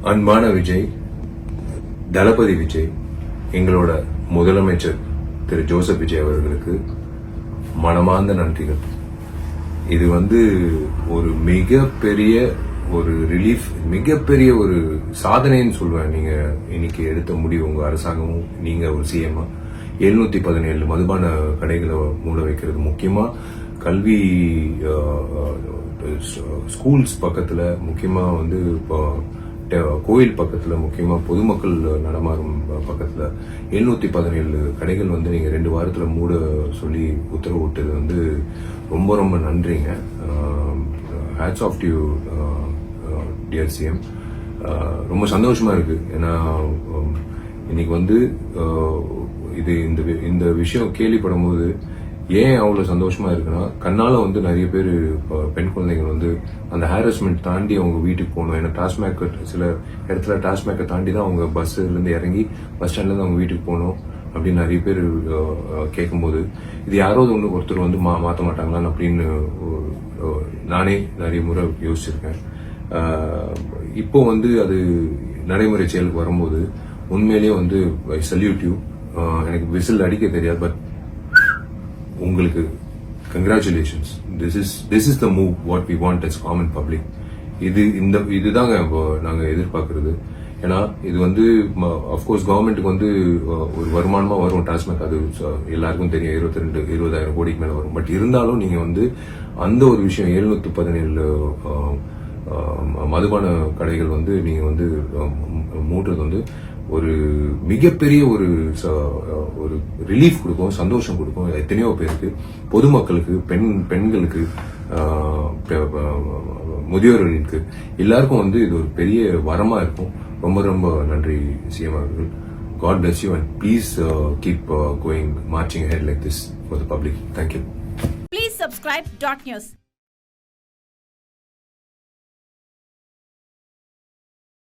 அன்பான விஜய், தளபதி விஜய், எங்களோட முதலமைச்சர் திரு ஜோசப் விஜய் அவர்களுக்கு மனமார்ந்த நன்றிகள். இது ஒரு மிகப்பெரிய ஒரு ரிலீஃப், மிகப்பெரிய ஒரு சாதனைன்னு சொல்லுவேன். நீங்க இன்னைக்கு எடுத்த முடிவு, உங்க அரசாங்கமும் நீங்க ஒரு சிஎம்மா 717 மதுபான கடைகளை மூட வைக்கிறது, முக்கியமா கல்வி ஸ்கூல்ஸ் பக்கத்துல, முக்கியமா கோயில் பக்கத்துல, முக்கியமா பொதுமக்கள் நடமாறும் பக்கத்துல 717 கடைகள் நீங்க 2 வாரத்துல மூட சொல்லி உத்தரவு விட்டது ரொம்ப ரொம்ப நன்றிங்க. Hats off to you dear CM. ரொம்ப சந்தோஷமா இருக்கு. ஏன்னா இன்னைக்கு இது இந்த விஷயம் கேள்விப்படும் போது ஏன் அவ்வளவு சந்தோஷமா இருக்குன்னா, கண்ணால நிறைய பேர் பெண் குழந்தைகள் அந்த ஹாரஸ்மெண்ட் தாண்டி அவங்க வீட்டுக்கு போகணும். ஏன்னா டாஸ்மேக், சில இடத்துல டாஸ்மேக்கை தாண்டி தான் அவங்க பஸ்ல இருந்து இறங்கி பஸ் ஸ்டாண்ட்ல இருந்து அவங்க வீட்டுக்கு போகணும் அப்படின்னு நிறைய பேர் கேட்கும்போது, இது யாராவது ஒருத்தர் மாற்ற மாட்டாங்களான்னு அப்படின்னு நானே நிறைய முறை யோசிச்சிருக்கேன். இப்போ அது நடைமுறை செயலுக்கு வரும்போது உண்மையிலேயே ஐ சல்யூட் யூ. எனக்கு விசில் அடிக்க தெரியாது, பட் உங்களுக்கு congratulations. This is the move what we want as common public. இதுதாங்க நாங்க எதிர்பார்க்கறது. ஏன்னா இது அப்கோர்ஸ் கவர்மெண்ட்டுக்கு ஒரு வருமானமா வரும் டாஸ்மாக், அது எல்லாருக்கும் தெரியும். 20,000 கோடிக்கு மேல வரும். பட் இருந்தாலும் நீங்க அந்த ஒரு விஷயம் 717 மதுபான கடைகள் நீங்க மூடுறது ஒரு மிகப்பெரிய ஒரு ரிலீஃப் கொடுக்கும், சந்தோஷம் கொடுக்கும் எத்தனையோ பேருக்கு, பொதுமக்களுக்கு, பெண்களுக்கு, முதியோர்களுக்கு, எல்லாருக்கும் இது ஒரு பெரிய வரமா இருக்கும். ரொம்ப ரொம்ப நன்றி சிஎம் அவர்கள். God bless you and please keep going, marching ahead like this for the public. Thank you. Please subscribe .news.